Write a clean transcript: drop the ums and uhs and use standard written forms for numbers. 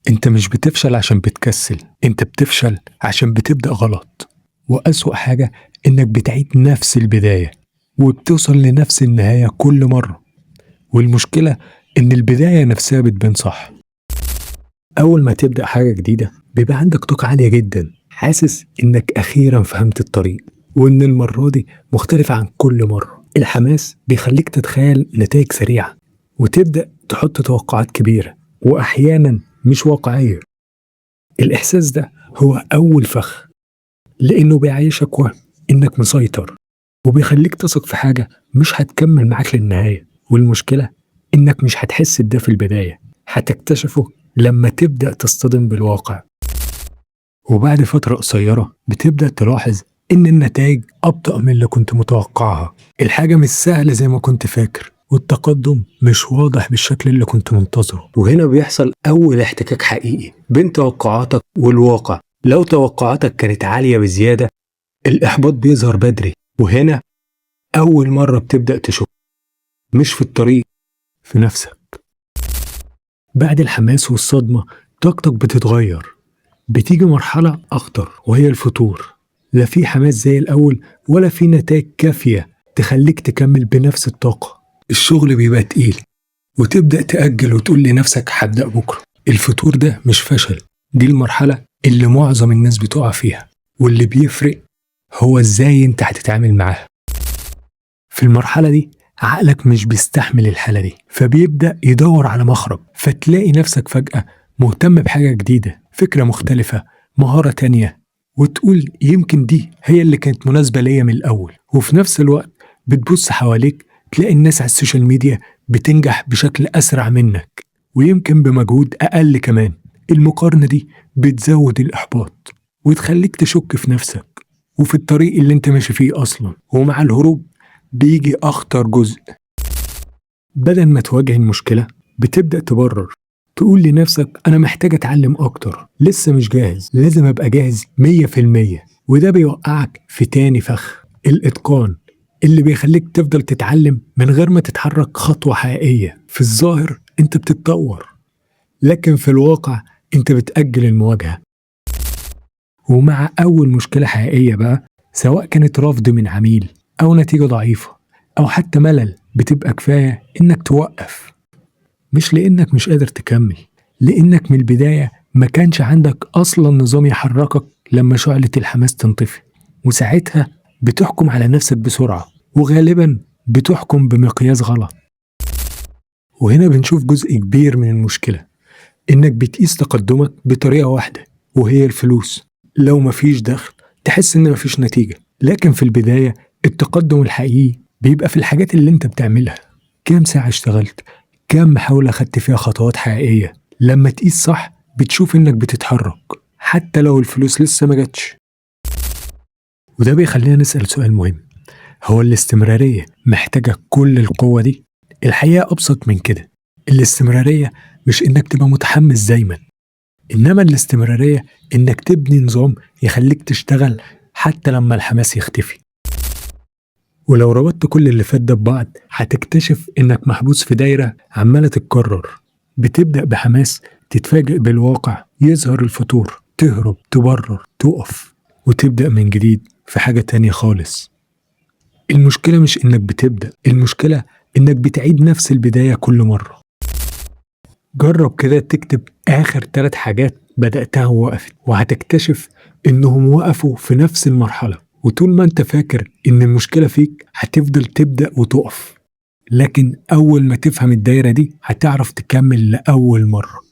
انت مش بتفشل عشان بتكسل، انت بتفشل عشان بتبدأ غلط. وأسوأ حاجة انك بتعيد نفس البداية وبتوصل لنفس النهاية كل مرة. والمشكلة ان البداية نفسها بتبان صح. أول ما تبدأ حاجة جديدة بيبقى عندك طاقة عالية جدا، حاسس انك أخيرا فهمت الطريق وان المرة دي مختلفة عن كل مرة. الحماس بيخليك تتخيل نتائج سريعة وتبدأ تحط توقعات كبيرة وأحيانا مش واقعية. الإحساس ده هو أول فخ، لأنه بيعيشك وهم إنك مسيطر وبيخليك تثق في حاجة مش هتكمل معاك للنهاية. والمشكلة إنك مش هتحس بده في البداية، هتكتشفه لما تبدأ تصطدم بالواقع. وبعد فترة قصيرة بتبدأ تلاحظ إن النتائج أبطأ من اللي كنت متوقعها. الحاجة مش سهلة زي ما كنت فاكر، والتقدم مش واضح بالشكل اللي كنت منتظره. وهنا بيحصل أول احتكاك حقيقي بين توقعاتك والواقع. لو توقعاتك كانت عالية بزيادة، الإحباط بيظهر بدري. وهنا أول مرة بتبدأ تشك، مش في الطريق، في نفسك. بعد الحماس والصدمة طاقتك بتتغير، بتيجي مرحلة أخطر وهي الفتور. لا في حماس زي الأول ولا في نتائج كافية تخليك تكمل بنفس الطاقة. الشغل بيبقى تقيل وتبدأ تأجل وتقول لنفسك هبدأ بكرة. الفتور ده مش فشل، دي المرحلة اللي معظم الناس بتقع فيها، واللي بيفرق هو ازاي انت هتتعامل معاها. في المرحلة دي عقلك مش بيستحمل الحالة دي، فبيبدأ يدور على مخرج. فتلاقي نفسك فجأة مهتم بحاجة جديدة، فكرة مختلفة، مهارة تانية، وتقول يمكن دي هي اللي كانت مناسبة ليا من الأول. وفي نفس الوقت بتبص حواليك تلاقي الناس على السوشيال ميديا بتنجح بشكل أسرع منك، ويمكن بمجهود أقل كمان. المقارنة دي بتزود الإحباط وتخليك تشك في نفسك وفي الطريق اللي انت ماشي فيه أصلا. ومع الهروب بيجي أخطر جزء. بدل ما تواجه المشكلة بتبدأ تبرر، تقول لنفسك أنا محتاج أتعلم أكتر، لسه مش جاهز، لازم أبقى جاهز 100%. وده بيوقعك في تاني فخ، الإتقان، اللي بيخليك تفضل تتعلم من غير ما تتحرك خطوة حقيقية. في الظاهر أنت بتتطور، لكن في الواقع أنت بتأجل المواجهة. ومع أول مشكلة حقيقية بقى، سواء كانت رفض من عميل أو نتيجة ضعيفة أو حتى ملل، بتبقى كفاية إنك توقف. مش لأنك مش قادر تكمل، لأنك من البداية ما كانش عندك أصلا نظام يحركك لما شعلة الحماس تنطفي. وساعتها بتحكم على نفسك بسرعة، وغالبا بتحكم بمقياس غلط. وهنا بنشوف جزء كبير من المشكلة، إنك بتقيس تقدمك بطريقة واحدة وهي الفلوس. لو مفيش دخل تحس إن مفيش نتيجة، لكن في البداية التقدم الحقيقي بيبقى في الحاجات اللي انت بتعملها. كام ساعة اشتغلت، كام محاولة خدت فيها خطوات حقيقية. لما تقيس صح بتشوف انك بتتحرك حتى لو الفلوس لسه ما جاتش. وده بيخلينا نسأل سؤال مهم، هو الاستمرارية محتاجة كل القوة دي؟ الحقيقة أبسط من كده. الاستمرارية مش انك تبقى متحمس دايما، إنما الاستمرارية إنك تبني نظام يخليك تشتغل حتى لما الحماس يختفي. ولو ربطت كل اللي فات ده ببعض هتكتشف إنك محبوس في دايرة عمالة تتكرر. بتبدأ بحماس، تتفاجئ بالواقع، يظهر الفتور، تهرب، تبرر، تقف، وتبدأ من جديد في حاجة تانية خالص. المشكلة مش إنك بتبدأ، المشكلة إنك بتعيد نفس البداية كل مرة. جرب كده تكتب آخر 3 حاجات بدأتها ووقفت، وهتكتشف إنهم وقفوا في نفس المرحلة. وطول ما أنت فاكر إن المشكلة فيك هتفضل تبدأ وتقف، لكن أول ما تفهم الدايرة دي هتعرف تكمل لأول مرة.